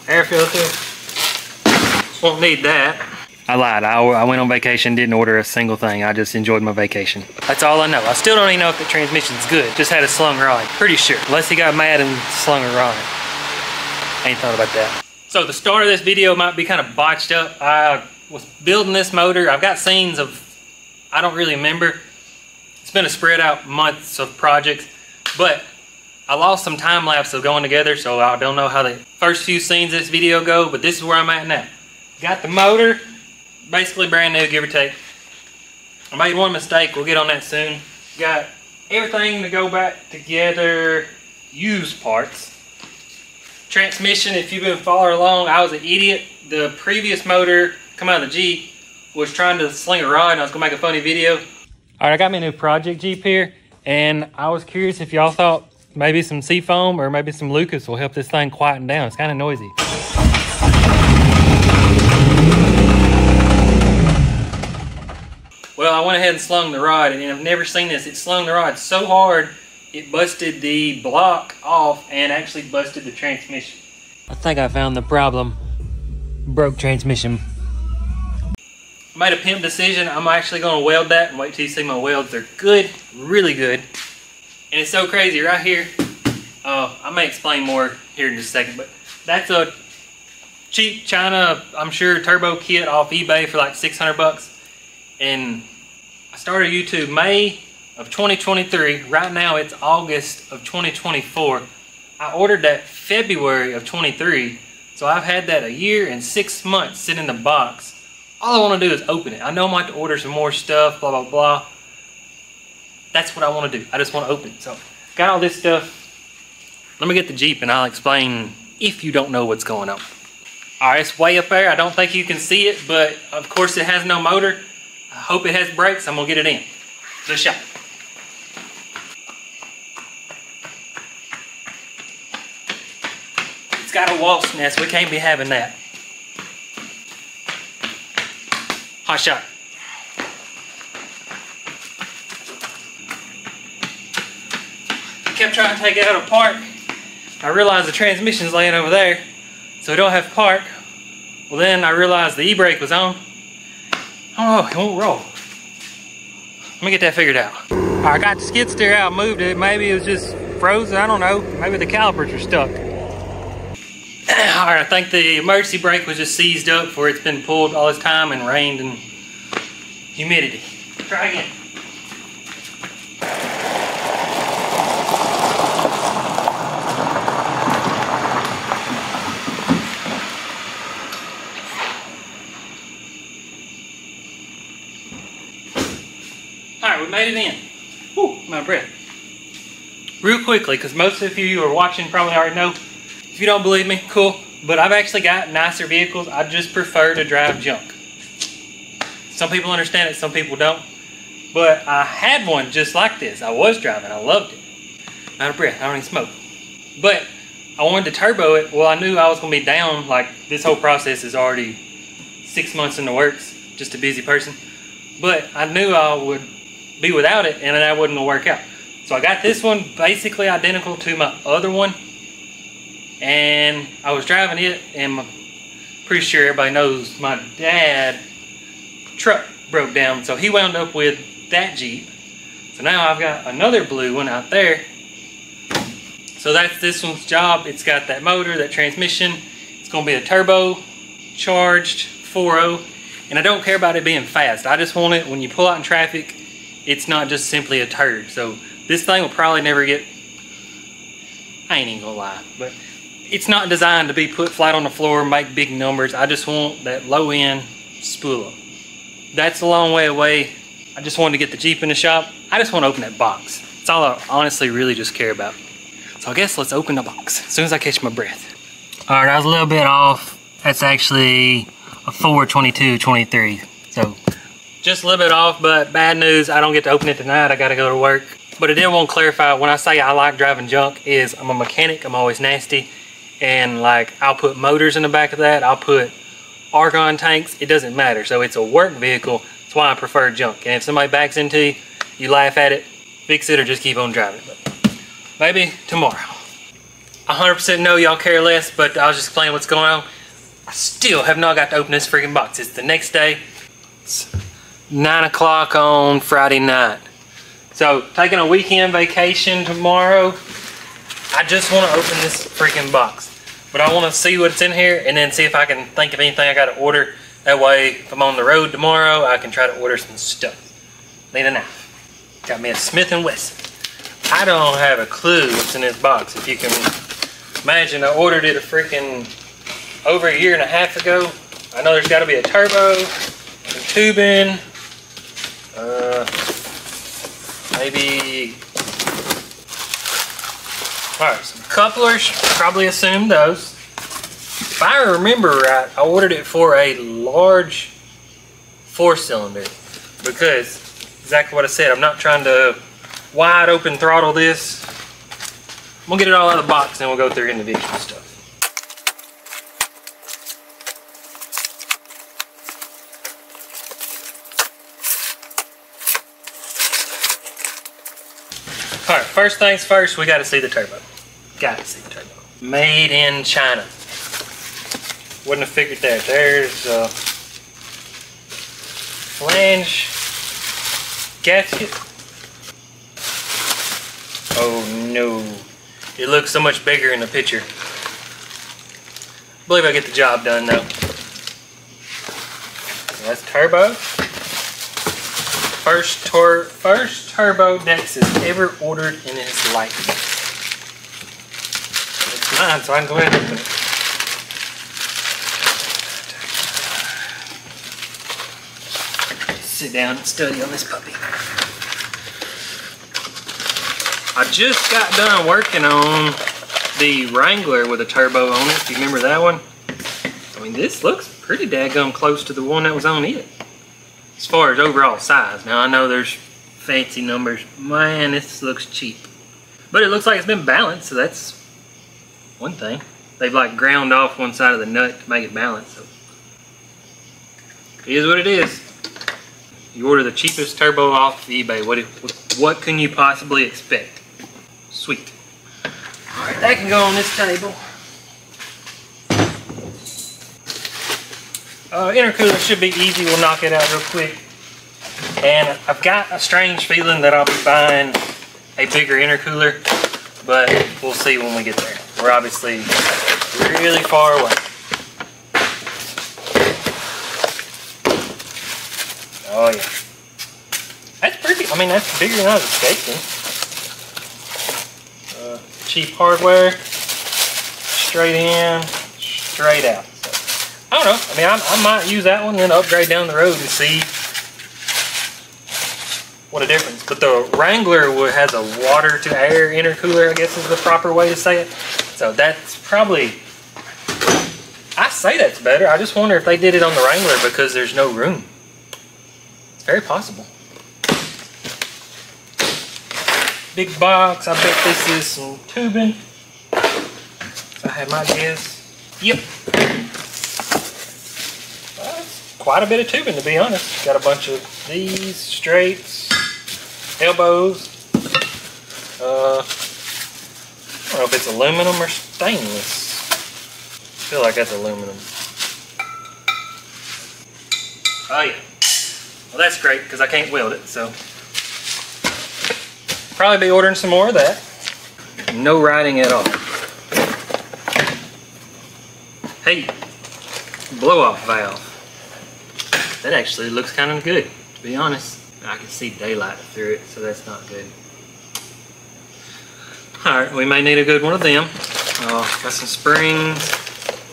Air filter. Won't need that. I lied. I went on vacation, didn't order a single thing. I just enjoyed my vacation. That's all I know. I still don't even know if the transmission's good. Just had a slung rod. Pretty sure. Unless he got mad and slung a rod. I ain't thought about that. So the start of this video might be kind of botched up. I was building this motor. I've got scenes of, I don't really remember. It's been a spread out months of projects. But I lost some time lapse of going together, so I don't know how the first few scenes of this video go, but this is where I'm at now. Got the motor, basically brand new, give or take. I made one mistake, we'll get on that soon. Got everything to go back together, used parts. Transmission, if you've been following along, I was an idiot. The previous motor, come out of the Jeep, was trying to sling a rod and I was gonna make a funny video. All right, I got me a new project Jeep here, and I was curious if y'all thought maybe some Seafoam or maybe some Lucas will help this thing quieten down. It's kind of noisy. Well, I went ahead and slung the rod, and I've never seen this. It slung the rod so hard, it busted the block off and actually busted the transmission. I think I found the problem. Broke transmission. I made a pimp decision. I'm actually going to weld that and wait till you see my welds. They're good, really good. And it's so crazy right here. I may explain more here in just a second, but that's a cheap China, I'm sure, turbo kit off eBay for like 600 bucks. And I started YouTube May of 2023. Right now it's August of 2024. I ordered that February of 23. So I've had that a year and 6 months sitting in the box. All I want to do is open it. I know I'm going to have to order some more stuff, blah, blah, blah. That's what I want to do. I just want to open it. So, got all this stuff. Let me get the Jeep and I'll explain if you don't know what's going on. Alright, it's way up there. I don't think you can see it, but of course it has no motor. I hope it has brakes. I'm going to get it in the shop. It's got a wasp nest. We can't be having that. Hot shot. Kept trying to take it out of park. I realized the transmission's laying over there, so we don't have park. Well, then I realized the e-brake was on. Oh, it won't roll. Let me get that figured out. All right, I got the skid steer out, moved it. Maybe it was just frozen, I don't know. Maybe the calipers are stuck. All right, I think the emergency brake was just seized up for it's been pulled all this time and rained and humidity. Try again. Alright, we made it in. Whew, my breath. Real quickly, because most of you who are watching probably already know. If you don't believe me, cool. But I've actually got nicer vehicles. I just prefer to drive junk. Some people understand it, some people don't. But I had one just like this. I was driving, I loved it. Out of breath, I don't even smoke. But I wanted to turbo it. Well, I knew I was going to be down. Like, this whole process is already 6 months in the works. Just a busy person. But I knew I would be without it and that wasn't gonna work out. So I got this one basically identical to my other one, and I was driving it, and I'm pretty sure everybody knows my dad truck broke down, so he wound up with that Jeep. So now I've got another blue one out there. So that's this one's job. It's got that motor, that transmission. It's gonna be a turbo charged 4.0, and I don't care about it being fast. I just want it when you pull out in traffic, it's not just simply a turd. So this thing will probably never get, I ain't even gonna lie, but it's not designed to be put flat on the floor, make big numbers. I just want that low end spool. That's a long way away. I just wanted to get the Jeep in the shop. I just want to open that box. That's all I honestly really just care about. So I guess let's open the box as soon as I catch my breath. All right, I was a little bit off. That's actually a 4/22/23. So just a little bit off, but bad news, I don't get to open it tonight. I gotta go to work. But I did want to clarify, when I say I like driving junk, is I'm a mechanic, I'm always nasty. And like, I'll put motors in the back of that, I'll put argon tanks, it doesn't matter. So it's a work vehicle, that's why I prefer junk. And if somebody backs into you, you laugh at it, fix it, or just keep on driving. But maybe tomorrow. 100% know y'all care less, but I was just explaining what's going on. I still have not got to open this freaking box. It's the next day. It's 9 o'clock on Friday night. So, taking a weekend vacation tomorrow. I just want to open this freaking box. But I want to see what's in here and then see if I can think of anything I got to order. That way, if I'm on the road tomorrow, I can try to order some stuff. Need a knife. Got me a Smith & Wesson. I don't have a clue what's in this box. If you can imagine, I ordered it a freaking over a year and a half ago. I know there's got to be a turbo, some tubing, maybe, alright, some couplers, probably assume those. If I remember right, I ordered it for a large 4-cylinder because, exactly what I said, I'm not trying to wide open throttle this. We'll get it all out of the box and we'll go through individual stuff. Alright, first things first, we gotta see the turbo. Gotta see the turbo. Made in China. Wouldn't have figured that. There's a flange gasket. Oh no. It looks so much bigger in the picture. I believe I get the job done though. That's turbo. First turbo Dexys ever ordered in his life. It's mine, so I can go ahead and open it. Sit down and study on this puppy. I just got done working on the Wrangler with a turbo on it, if you remember that one. I mean, this looks pretty daggum close to the one that was on it. As far as overall size. Now I know there's fancy numbers. Man, this looks cheap. But it looks like it's been balanced, so that's one thing. They've like ground off one side of the nut to make it balanced. So it is what it is. You order the cheapest turbo off eBay. What can you possibly expect? Sweet. Alright, that can go on this table. Intercooler should be easy. We'll knock it out real quick. And I've got a strange feeling that I'll be buying a bigger intercooler, but we'll see when we get there. We're obviously really far away. Oh yeah. That's pretty, I mean, that's bigger than I was expecting. Cheap hardware, straight in, straight out. I don't know. I mean, I might use that one and then upgrade down the road and see what a difference. But the Wrangler has a water to air intercooler, I guess is the proper way to say it. So that's probably, I say that's better. I just wonder if they did it on the Wrangler because there's no room. It's very possible. Big box. I bet this is some tubing. If I had my guess. Yep. Quite a bit of tubing, to be honest. Got a bunch of these straights, elbows. I don't know if it's aluminum or stainless. I feel like that's aluminum. Oh yeah. Well, that's great because I can't weld it, so probably be ordering some more of that. No writing at all. Hey, blow-off valve. That actually looks kind of good, to be honest. I can see daylight through it, so that's not good. Alright, we may need a good one of them. Got some springs.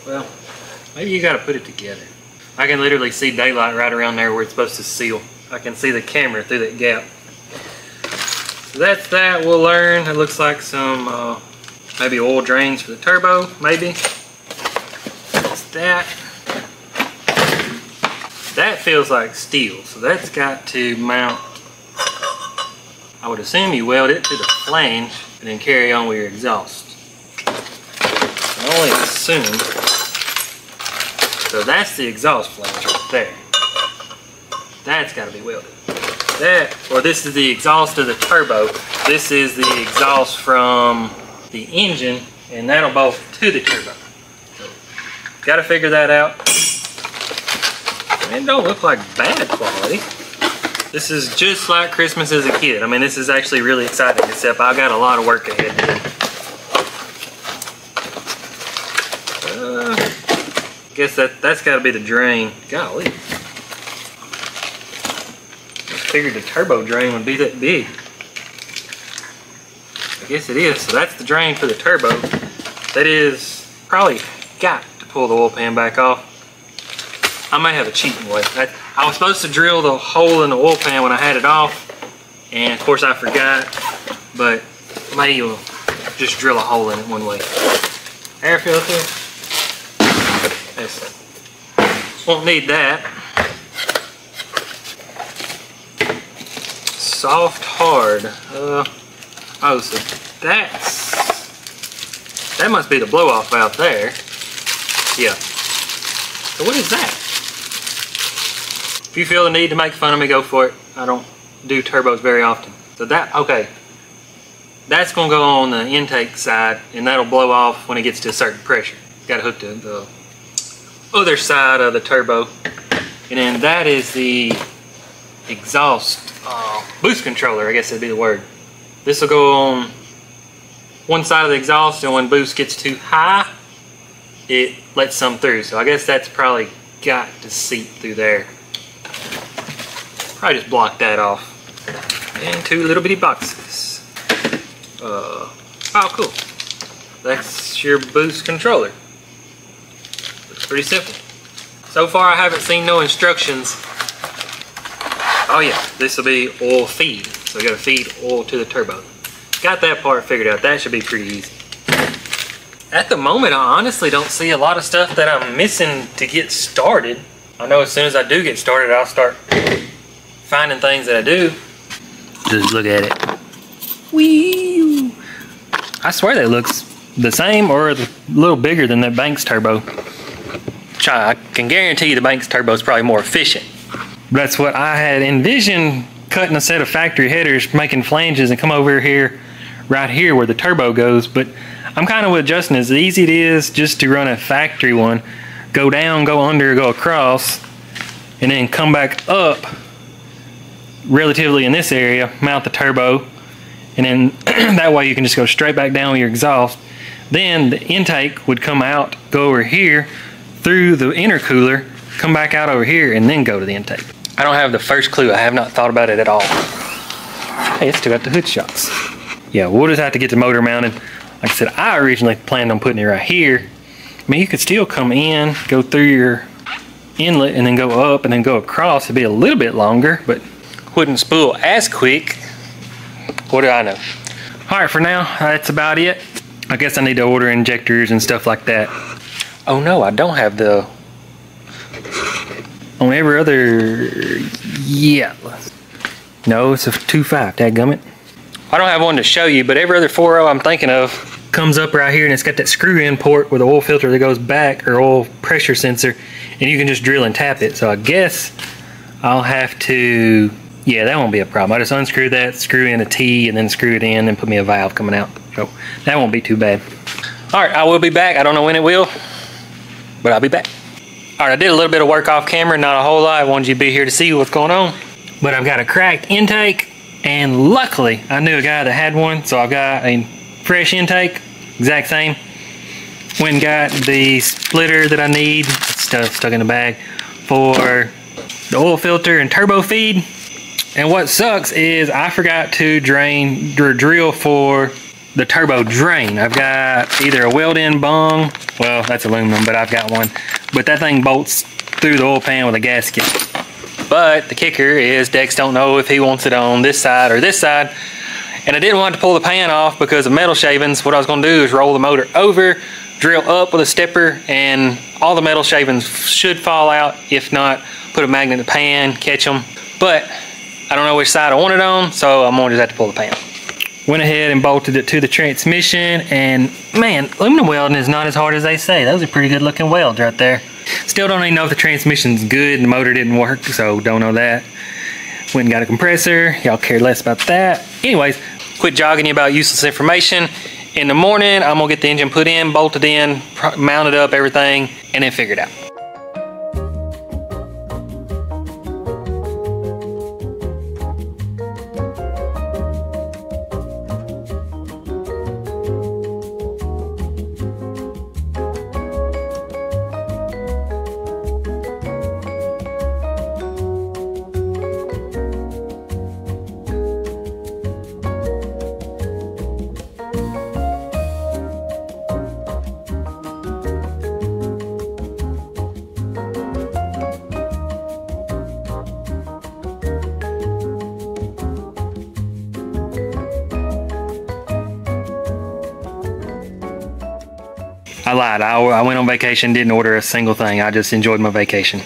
Well, maybe you gotta put it together. I can literally see daylight right around there where it's supposed to seal. I can see the camera through that gap. So that's that. We'll learn. It looks like some maybe oil drains for the turbo, maybe. That's that. That feels like steel, so that's got to mount. I would assume you weld it to the flange and then carry on with your exhaust. I only assume. So that's the exhaust flange right there. That's got to be welded. That, or this is the exhaust of the turbo. This is the exhaust from the engine and that'll bolt to the turbo. Got to figure that out. It don't look like bad quality. This is just like Christmas as a kid. I mean, this is actually really exciting, except I got a lot of work ahead to do. Guess that's got to be the drain. Golly. I figured the turbo drain would be that big. I guess it is. So that's the drain for the turbo. That is probably got to pull the oil pan back off. I may have a cheating way. I was supposed to drill the hole in the oil pan when I had it off, and of course I forgot, but maybe you'll just drill a hole in it one way. Air filter. Won't need that. Soft, hard. Oh, so that must be the blow off valve there. Yeah. So what is that? If you feel the need to make fun of me, go for it. I don't do turbos very often. So that, okay. That's gonna go on the intake side, and that'll blow off when it gets to a certain pressure. Got to hook to the other side of the turbo. And then that is the exhaust boost controller, I guess that'd be the word. This will go on one side of the exhaust, and when boost gets too high, it lets some through. So I guess that's probably got to seep through there. Probably just block that off. And 2 little bitty boxes. Oh, cool. That's your boost controller. Looks pretty simple. So far I haven't seen no instructions. Oh yeah, this will be oil feed. So we gotta feed oil to the turbo. Got that part figured out. That should be pretty easy. At the moment, I honestly don't see a lot of stuff that I'm missing to get started. I know as soon as I do get started, I'll start finding things that I do. Just look at it. Whee! I swear that looks the same or a little bigger than that Banks turbo. I can guarantee you the Banks turbo is probably more efficient. That's what I had envisioned, cutting a set of factory headers, making flanges, and come over here, right here where the turbo goes. But I'm kind of with Justin. As easy it is just to run a factory one, go down, go under, go across, and then come back up relatively in this area, mount the turbo, and then that way you can just go straight back down with your exhaust. Then the intake would come out, go over here through the intercooler, come back out over here, and then go to the intake. I don't have the first clue. I have not thought about it at all. Hey, it's still got the hood shocks. Yeah, we'll just have to get the motor mounted. Like I said, I originally planned on putting it right here. I mean, you could still come in, go through your inlet, and then go up, and then go across. It'd be a little bit longer, but wouldn't spool as quick. What do I know? All right, for now, that's about it. I guess I need to order injectors and stuff like that. Oh no, I don't have the... On every other... Yeah. No, it's a 2.5, dadgummit. I don't have one to show you, but every other 4.0 I'm thinking of comes up right here, and it's got that screw-in port with the oil filter that goes back, or oil pressure sensor, and you can just drill and tap it. So I guess I'll have to... Yeah, that won't be a problem. I just unscrew that, screw in a T, and then screw it in, and put me a valve coming out. So that won't be too bad. All right, I will be back. I don't know when it will, but I'll be back. All right, I did a little bit of work off camera, not a whole lot. I wanted you to be here to see what's going on. But I've got a cracked intake, and luckily I knew a guy that had one, so I've got a fresh intake, exact same. Went and got the splitter that I need, stuck in the bag, for the oil filter and turbo feed. And what sucks is I forgot to drain or drill for the turbo drain. I've got either a weld-in bung, well, that's aluminum, but I've got one. But that thing bolts through the oil pan with a gasket. But the kicker is Dex don't know if he wants it on this side or this side. And I didn't want to pull the pan off because of metal shavings. What I was going to do is roll the motor over, drill up with a stepper, and all the metal shavings should fall out. If not, put a magnet in the pan, catch them. But I don't know which side I want it on, so I'm going to just have to pull the pan. Went ahead and bolted it to the transmission, and man, aluminum welding is not as hard as they say. Those are pretty good looking welds right there. Still don't even know if the transmission's good. The motor didn't work, so don't know that. Went and got a compressor. Y'all care less about that. Anyways, quit jogging you about useless information. In the morning, I'm gonna get the engine put in, bolted in, mounted up, everything, and then figure it out. I lied. I went on vacation, didn't order a single thing. I just enjoyed my vacation.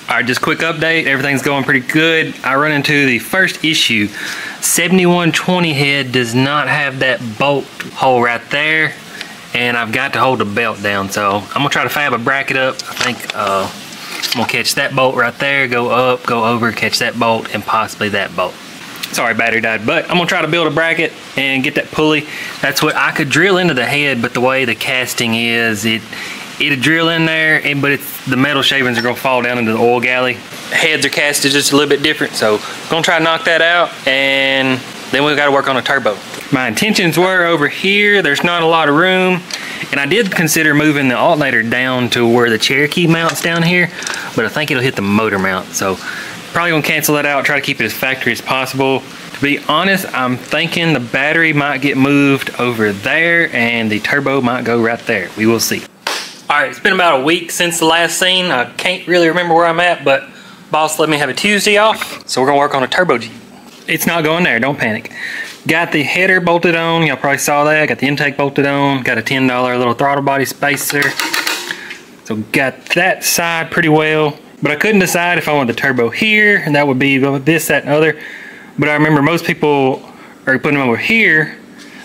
All right, just quick update. Everything's going pretty good. I run into the first issue. 7120 head does not have that bolt hole right there, and I've got to hold the belt down. So I'm gonna try to fab a bracket up. I think I'm gonna catch that bolt right there, go up, go over, catch that bolt, and possibly that bolt. Sorry, battery died, but I'm gonna try to build a bracket and get that pulley. That's what I could drill into the head, but the way the casting is, it'll drill in there, but the metal shavings are gonna fall down into the oil galley. Heads are casted just a little bit different, so gonna try to knock that out, and then we've got to work on a turbo. My intentions were over here. There's not a lot of room, and I did consider moving the alternator down to where the Cherokee mounts down here, but I think it'll hit the motor mount, so probably gonna cancel that out, try to keep it as factory as possible. To be honest, I'm thinking the battery might get moved over there and the turbo might go right there. We will see. All right, it's been about a week since the last scene. I can't really remember where I'm at, but boss let me have a Tuesday off, so we're gonna work on a turbo Jeep. It's not going there, don't panic. Got the header bolted on, y'all probably saw that. Got the intake bolted on, got a $10 little throttle body spacer. So got that side pretty well. But I couldn't decide if I wanted the turbo here, and that would be this, that, and other. But I remember most people are putting them over here.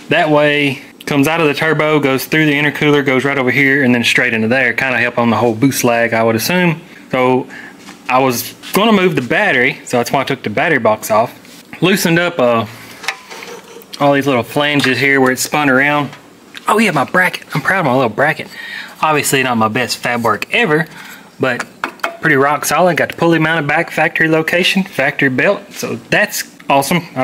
That way, comes out of the turbo, goes through the intercooler, goes right over here, and then straight into there. Kind of help on the whole boost lag, I would assume. So I was going to move the battery, so that's why I took the battery box off. Loosened up all these little flanges here where it spun around. Oh yeah, my bracket. I'm proud of my little bracket. Obviously not my best fab work ever, but pretty rock solid. Got the pulley mounted back, factory location, factory belt, so that's awesome. I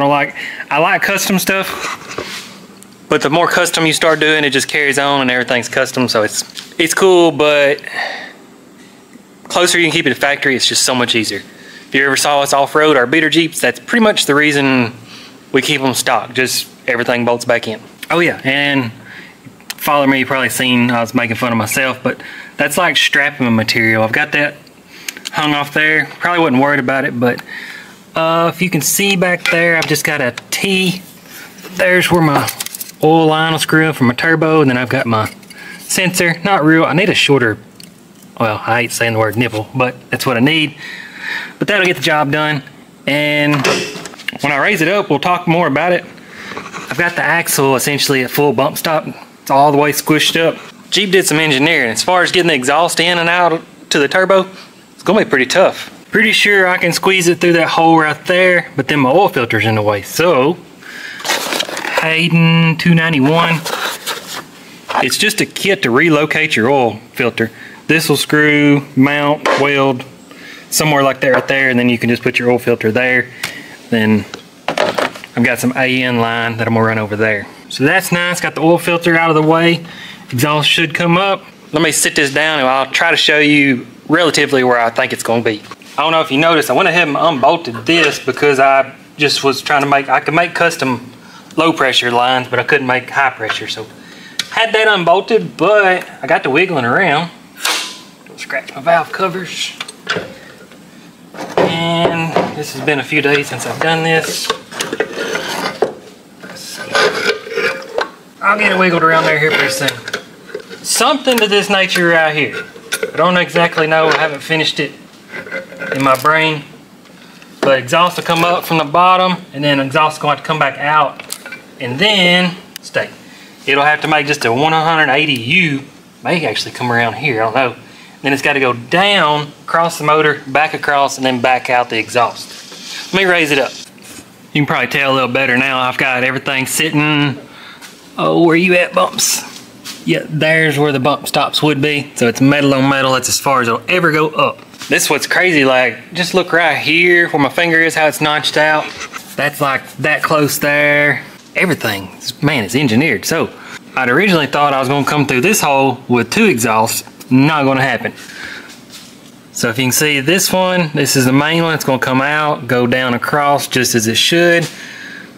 like custom stuff, but the more custom you start doing, it just carries on and everything's custom, so it's cool, but closer you can keep it to factory, it's just so much easier. If you ever saw us off-road our beater Jeeps, that's pretty much the reason we keep them stock, just everything bolts back in. Oh yeah, and follow me, you probably seen I was making fun of myself, but that's like strapping material. I've got that hung off there. Probably wasn't worried about it, but if you can see back there, I've just got a T. There's where my oil line will screw in for my turbo, and then I've got my sensor. Not real. I need a shorter, well, I hate saying the word nipple, but that's what I need. But that'll get the job done. And when I raise it up, we'll talk more about it. I've got the axle essentially at full bump stop. It's all the way squished up. Jeep did some engineering. As far as getting the exhaust in and out to the turbo, it's gonna be pretty tough. Pretty sure I can squeeze it through that hole right there, but then my oil filter's in the way. So, Hayden 291. It's just a kit to relocate your oil filter. This will screw, mount, weld, somewhere like that right there, and then you can just put your oil filter there. Then I've got some AN line that I'm gonna run over there. So that's nice, got the oil filter out of the way. Exhaust should come up. Let me sit this down and I'll try to show you relatively where I think it's gonna be. I don't know if you noticed, I went ahead and unbolted this because I just was trying to I could make custom low pressure lines, but I couldn't make high pressure. So had that unbolted, but I got to wiggling around. Don't scratch my valve covers. And this has been a few days since I've done this. Let's see. I'll get it wiggled around there here pretty soon. Something to this nature right here. I don't exactly know, I haven't finished it in my brain. But exhaust will come up from the bottom, and then exhaust is going to have to come back out. And then, stay. It'll have to make just a 180U, may actually come around here, I don't know. Then it's got to go down, across the motor, back across, and then back out the exhaust. Let me raise it up. You can probably tell a little better now. I've got everything sitting Oh, where you at, bumps? Yeah, there's where the bump stops would be. So it's metal on metal. That's as far as it'll ever go up. This is what's crazy, like, just look right here where my finger is, how it's notched out. That's like that close there. Everything, man, it's engineered. So I'd originally thought I was gonna come through this hole with 2 exhausts. Not gonna happen. So if you can see this one, this is the main one. It's gonna come out, go down across just as it should,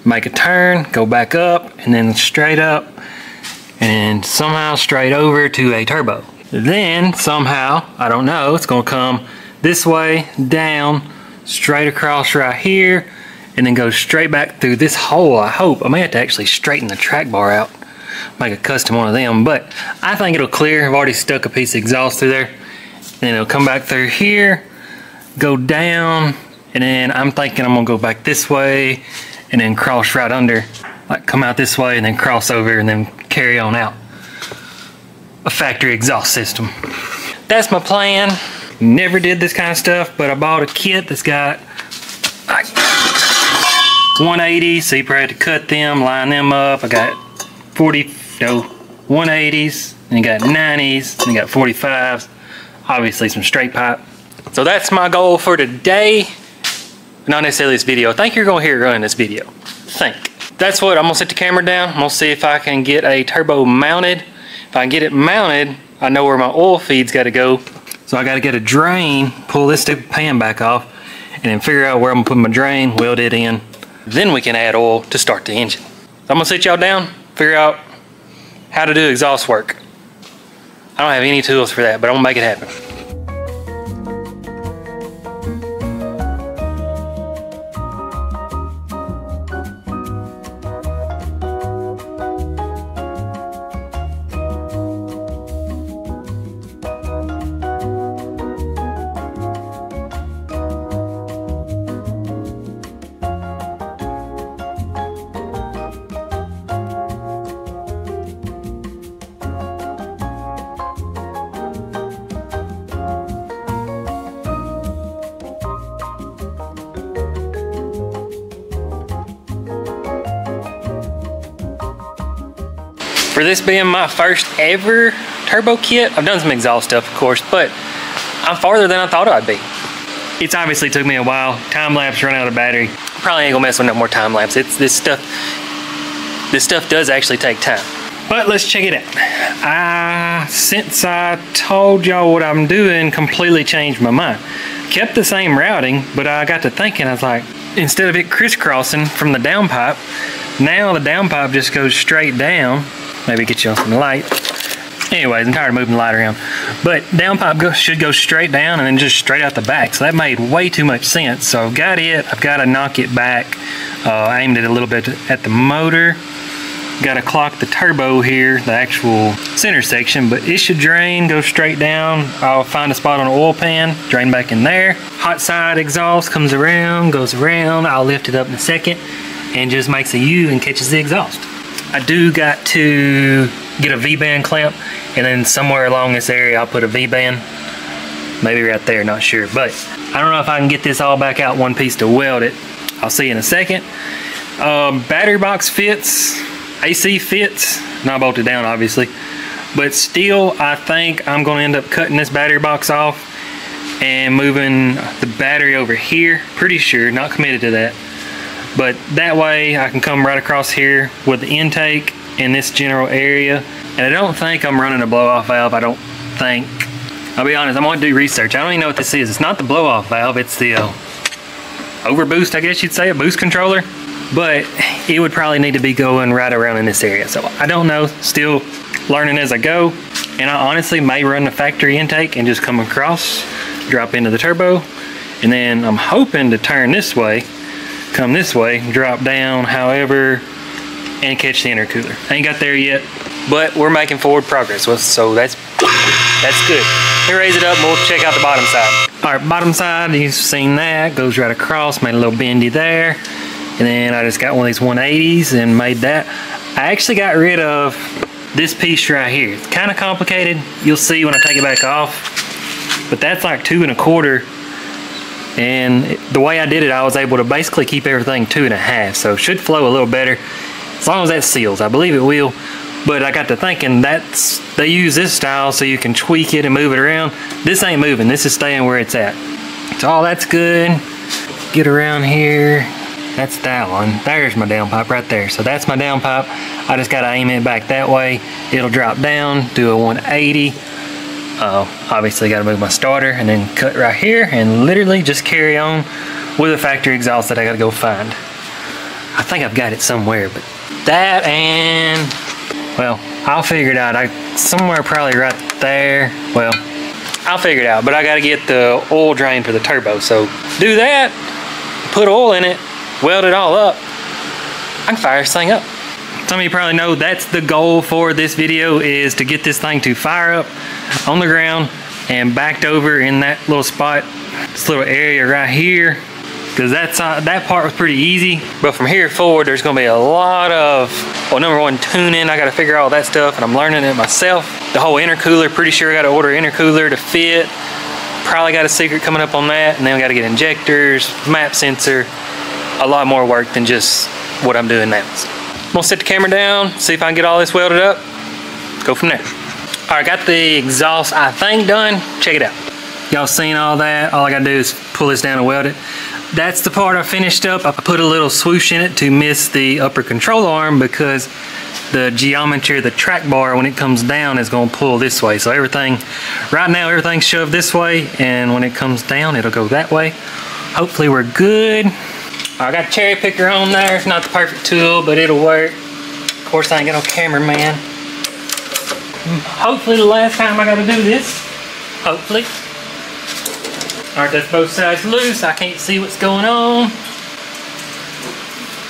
make a turn, go back up, and then straight up, and somehow straight over to a turbo. Then somehow, I don't know, it's gonna come this way, down, straight across right here, and then go straight back through this hole, I hope. I may have to actually straighten the track bar out, make a custom one of them, but I think it'll clear. I've already stuck a piece of exhaust through there. And then it'll come back through here, go down, and then I'm thinking I'm gonna go back this way, and then cross right under, like come out this way, and then cross over, and then carry on out. A factory exhaust system. That's my plan. Never did this kind of stuff, but I bought a kit that's got like 180s, so you probably had to cut them, line them up. I got 180s, and you got 90s, and you got 45s. Obviously some straight pipe. So that's my goal for today. Not necessarily this video. I think you're gonna hear it in this video. That's what, I'm gonna set the camera down. I'm gonna see if I can get a turbo mounted. If I can get it mounted, I know where my oil feed's gotta go. So I gotta get a drain, pull this stupid pan back off, and then figure out where I'm gonna put my drain, weld it in. Then we can add oil to start the engine. So I'm gonna sit y'all down, figure out how to do exhaust work. I don't have any tools for that, but I'm gonna make it happen. For this being my first ever turbo kit, I've done some exhaust stuff, of course, but I'm farther than I thought I'd be. It's obviously took me a while. Time lapse, run out of battery. Probably ain't gonna mess with no more time lapse. This stuff does actually take time. But let's check it out. Since I told y'all what I'm doing, completely changed my mind. Kept the same routing, but I got to thinking, I was like, instead of it crisscrossing from the downpipe, now the downpipe just goes straight down. Maybe get you on some light. Anyways, I'm tired of moving the light around. But downpipe should go straight down and then just straight out the back. So that made way too much sense. So I've got it. I've got to knock it back. Aimed it a little bit at the motor. Got to clock the turbo here, the actual center section. But it should drain, go straight down. I'll find a spot on the oil pan, drain back in there. Hot side exhaust comes around, goes around. I'll lift it up in a second and just makes a U and catches the exhaust. I do got to get a V-band clamp, and then somewhere along this area I'll put a V-band. Maybe right there, not sure. But I don't know if I can get this all back out one piece to weld it. I'll see you in a second. Battery box fits, AC fits, not bolted down obviously. But still, I think I'm gonna end up cutting this battery box off and moving the battery over here. Pretty sure, not committed to that. But that way I can come right across here with the intake in this general area. And I don't think I'm running a blow-off valve. I don't think. I'll be honest, I'm going to do research. I don't even know what this is. It's not the blow-off valve. It's the overboost, I guess you'd say, a boost controller. But it would probably need to be going right around in this area. So I don't know. Still learning as I go. And I honestly may run the factory intake and just come across, drop into the turbo. And then I'm hoping to turn this way, come this way, drop down, however, and catch the intercooler. I ain't got there yet, but we're making forward progress. So that's good. Let me raise it up and we'll check out the bottom side. All right, bottom side, you've seen that, goes right across, made a little bendy there. And then I just got one of these 180s and made that. I actually got rid of this piece right here. It's kind of complicated. You'll see when I take it back off, but that's like 2 1/4. And the way I did it, I was able to basically keep everything 2 1/2. So it should flow a little better. As long as that seals, I believe it will. But I got to thinking they use this style so you can tweak it and move it around. This ain't moving, this is staying where it's at. So all that's good. Get around here. That's that one. There's my downpipe right there. So that's my downpipe. I just gotta aim it back that way. It'll drop down, do a 180. Obviously gotta move my starter and then cut right here and literally just carry on with a factory exhaust that I gotta go find. I think I've got it somewhere, but that and, well, I'll figure it out. Somewhere probably right there. Well, I'll figure it out, but I gotta get the oil drain for the turbo. So do that, put oil in it, weld it all up. I can fire this thing up. Some of you probably know that's the goal for this video, is to get this thing to fire up on the ground and backed over in that little spot, this little area right here, because that part was pretty easy. But from here forward, there's gonna be a lot of, well, number one, tuning. I gotta figure out all that stuff, and I'm learning it myself. The whole intercooler, pretty sure I gotta order an intercooler to fit. Probably got a secret coming up on that, and then we gotta get injectors, map sensor, a lot more work than just what I'm doing now. So I'm gonna set the camera down, see if I can get all this welded up, go from there. All right, got the exhaust, I think, done. Check it out. Y'all seen all that? All I gotta do is pull this down and weld it. That's the part I finished up. I put a little swoosh in it to miss the upper control arm because the geometry of the track bar, when it comes down, is gonna pull this way. So everything, right now, everything's shoved this way, and when it comes down, it'll go that way. Hopefully we're good. I got a cherry picker on there. It's not the perfect tool, but it'll work. Of course, I ain't got no cameraman. Hopefully the last time I gotta do this. Hopefully. All right, that's both sides loose. I can't see what's going on.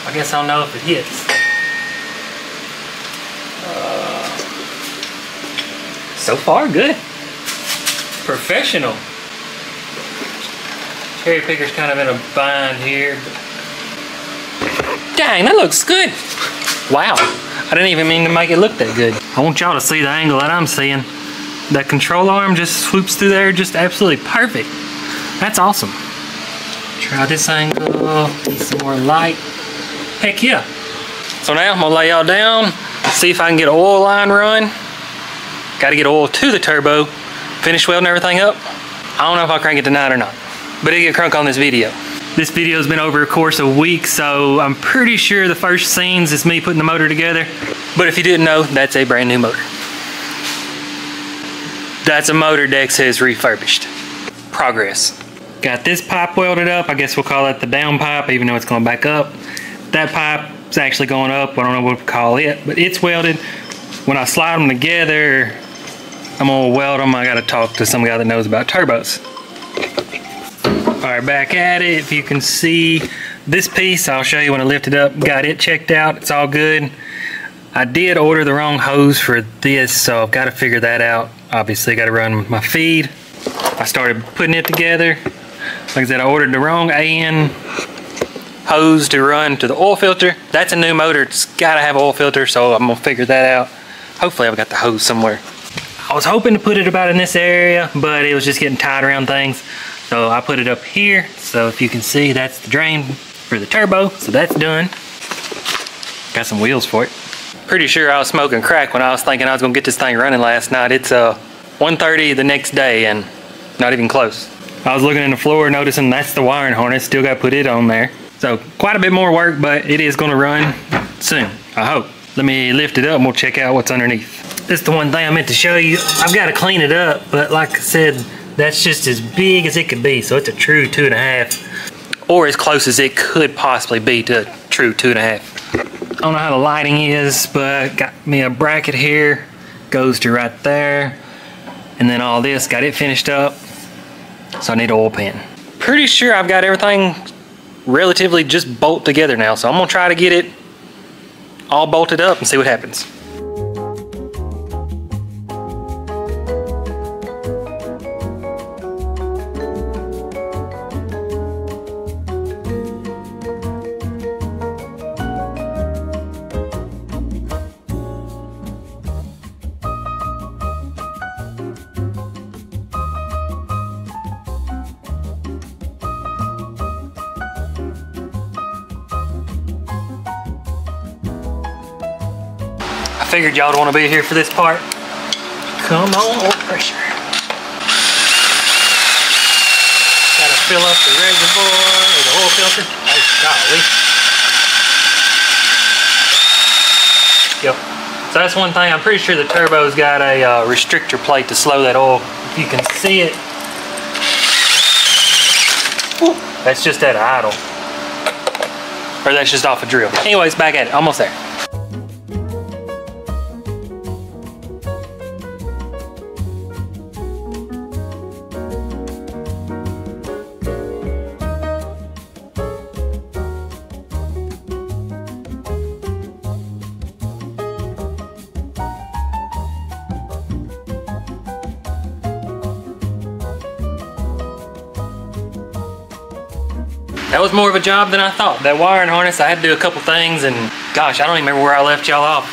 I guess I'll know if it hits. So far, good. Professional. Cherry picker's kind of in a bind here. Dang, that looks good. Wow, I didn't even mean to make it look that good. I want y'all to see the angle that I'm seeing. That control arm just swoops through there, just absolutely perfect. That's awesome. Try this angle, get some more light. Heck yeah. So now I'm gonna lay y'all down, see if I can get an oil line run. Gotta get oil to the turbo, finish welding everything up. I don't know if I'll crank it tonight or not, but it'll get crunk on this video. This video's been over a course of weeks, so I'm pretty sure the first scenes is me putting the motor together. But if you didn't know, that's a brand new motor. That's a motor Dex has refurbished. Progress. Got this pipe welded up. I guess we'll call that the down pipe, even though it's going back up. That pipe is actually going up. I don't know what to call it, but it's welded. When I slide them together, I'm gonna weld them. I gotta talk to some guy that knows about turbos. All right, back at it. If you can see this piece, I'll show you when I lift it up. Got it checked out, it's all good. I did order the wrong hose for this, so I've gotta figure that out. Obviously, gotta run my feed. I started putting it together. Like I said, I ordered the wrong AN hose to run to the oil filter. That's a new motor, it's gotta have an oil filter, so I'm gonna figure that out. Hopefully I've got the hose somewhere. I was hoping to put it about in this area, but it was just getting tight around things. So I put it up here. So if you can see, that's the drain for the turbo. So that's done. Got some wheels for it. Pretty sure I was smoking crack when I was thinking I was gonna get this thing running last night. It's 1:30 the next day and not even close. I was looking in the floor, noticing that's the wiring harness. Still got to put it on there. So quite a bit more work, but it is gonna run soon, I hope. Let me lift it up and we'll check out what's underneath. This is the one thing I meant to show you. I've got to clean it up, but like I said, that's just as big as it could be. So it's a true 2.5, or as close as it could possibly be to a true 2.5. I don't know how the lighting is, but got me a bracket here. Goes to right there. And then all this, got it finished up. So I need an oil pan. Pretty sure I've got everything relatively just bolt together now. So I'm gonna try to get it all bolted up and see what happens. I figured y'all would want to be here for this part. Come on, oil pressure. Gotta fill up the reservoir or the oil filter. Oh, golly. Yep. So that's one thing. I'm pretty sure the turbo's got a restrictor plate to slow that oil. If you can see it. Woo. That's just at idle. Or that's just off a drill. Anyways, back at it. Almost there. That was more of a job than I thought. That wiring harness, I had to do a couple things, and gosh, I don't even remember where I left y'all off.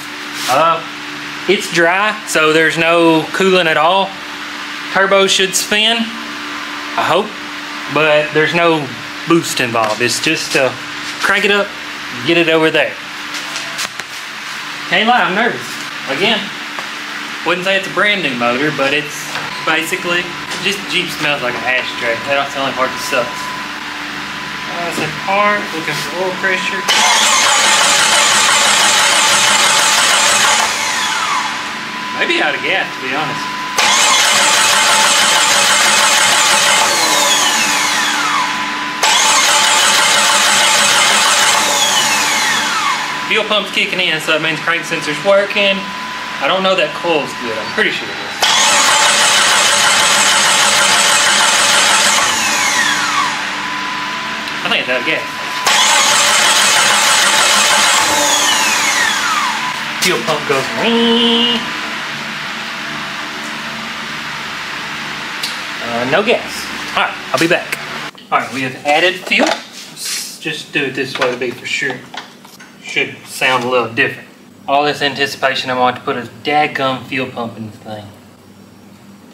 It's dry, so there's no coolant at all. Turbo should spin, I hope, but there's no boost involved. It's just to crank it up, get it over there. Can't lie, I'm nervous. Again, wouldn't say it's a brand new motor, but it's basically, just Jeep smells like an ashtray. That's the only part that sucks. That's a part, looking for oil pressure. Maybe out of gas, to be honest. Fuel pump's kicking in, so that means crank sensor's working. I don't know that coil's good. I'm pretty sure it is. I think it's out of gas. Fuel pump goes. No gas. Alright, I'll be back. Alright, we have added fuel. Let's just do it this way to be for sure. Should sound a little different. All this anticipation, I want to put a daggum fuel pump in the thing.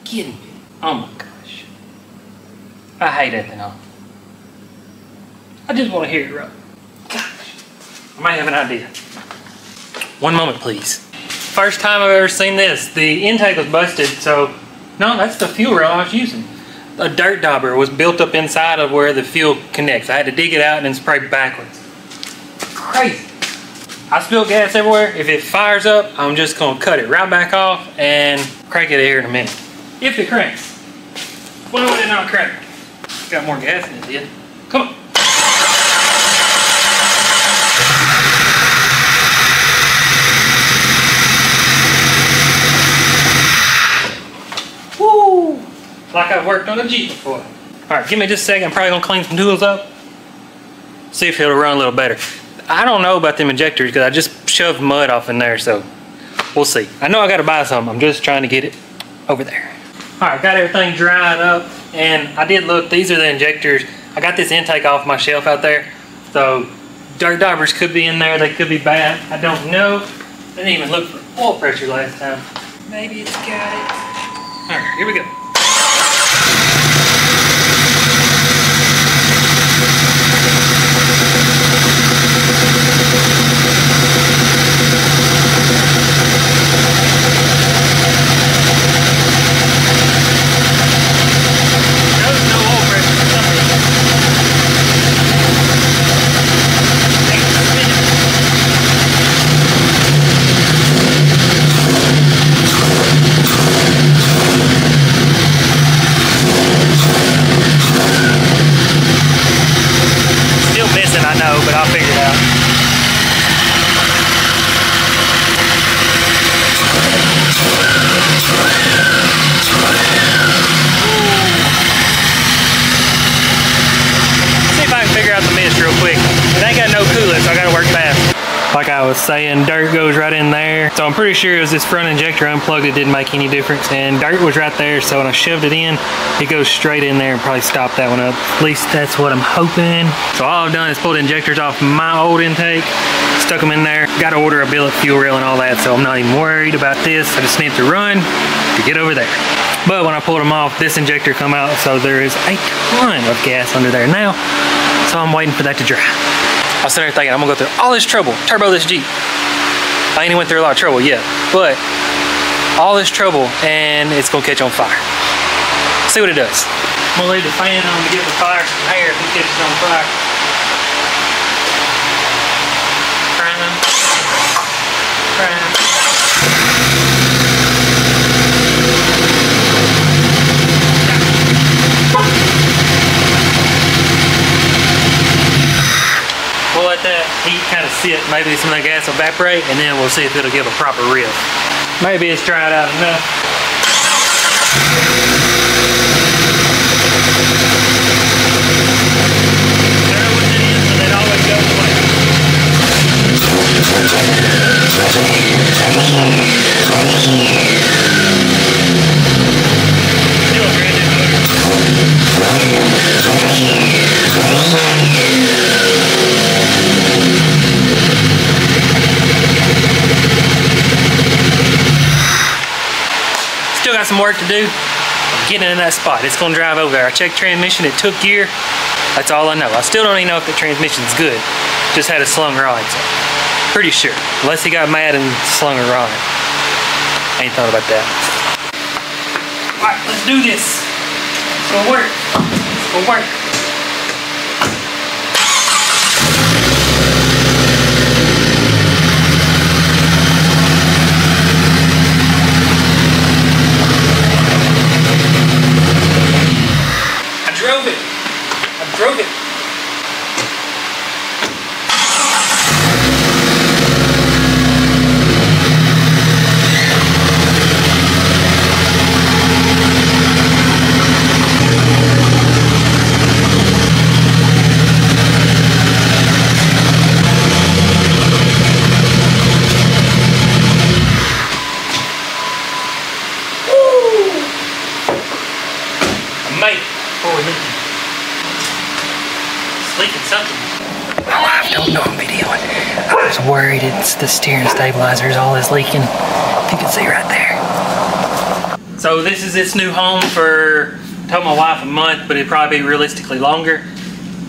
Kidding me. Oh my gosh. I hate ethanol. I just want to hear it run. Gosh. I might have an idea. One moment, please. First time I've ever seen this. The intake was busted, so... No, that's the fuel rail I was using. A dirt dauber was built up inside of where the fuel connects. I had to dig it out and then spray backwards. Crazy. I spilled gas everywhere. If it fires up, I'm just going to cut it right back off and crank it here in a minute. If it cranks. Why would it not crank? Got more gas in it, did. Come on. Woo! Like I've worked on a Jeep before. Alright, give me just a second. I'm probably going to clean some tools up. See if it'll run a little better. I don't know about them injectors because I just shoved mud off in there, so we'll see. I know I got to buy some. I'm just trying to get it over there. Alright, got everything dried up, and I did look. These are the injectors. I got this intake off my shelf out there, so dirt daubers could be in there. They could be bad. I don't know. I didn't even look for oil pressure last time. Maybe it's got it. Alright, here we go. But I'll figure it out. See if I can figure out the mist real quick. It ain't got no coolant, so I gotta work fast. Like I was saying, dirt goes right in there. So I'm pretty sure it was this front injector unplugged. It didn't make any difference. And dirt was right there, so when I shoved it in, it goes straight in there and probably stop that one up. At least that's what I'm hoping. So all I've done is pulled injectors off my old intake, stuck them in there. Got to order a billet fuel rail and all that, so I'm not even worried about this. I just need to run to get over there. But when I pulled them off, this injector come out, so there is a ton of gas under there now. So I'm waiting for that to dry. I was sitting there thinking, I'm gonna go through all this trouble, turbo this Jeep. I ain't even went through a lot of trouble yet, but all this trouble and it's gonna catch on fire. See what it does. I'm gonna leave the fan on to get the fire some air if it catches on fire. Prime. We'll let that heat kind of sit. Maybe some of that gas will evaporate, and then we'll see if it'll give a proper riff. Maybe it's dried out enough. There what it is, and it always goes away. Still a brand new motor. Still got some work to do. I'm getting in that spot. It's gonna drive over there. I checked transmission, it took gear. That's all I know. I still don't even know if the transmission's good. Just had a slung rod, so pretty sure. Unless he got mad and slung a rod. Ain't thought about that. Alright, let's do this. It's gonna work. It's gonna work. Drove it. Woo! I made it before we leave. Leaking something. My wife don't know I'm videoing. I was worried it's the steering stabilizers, all this leaking. If you can see right there. So this is its new home for, I told my wife a month, but it'd probably be realistically longer.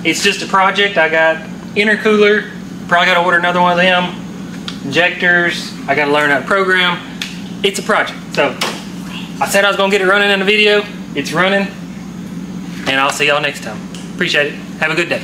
It's just a project. I got intercooler, probably got to order another one of them. Injectors, I got to learn how to program. It's a project. So I said I was going to get it running in the video. It's running. And I'll see y'all next time. Appreciate it. Have a good day.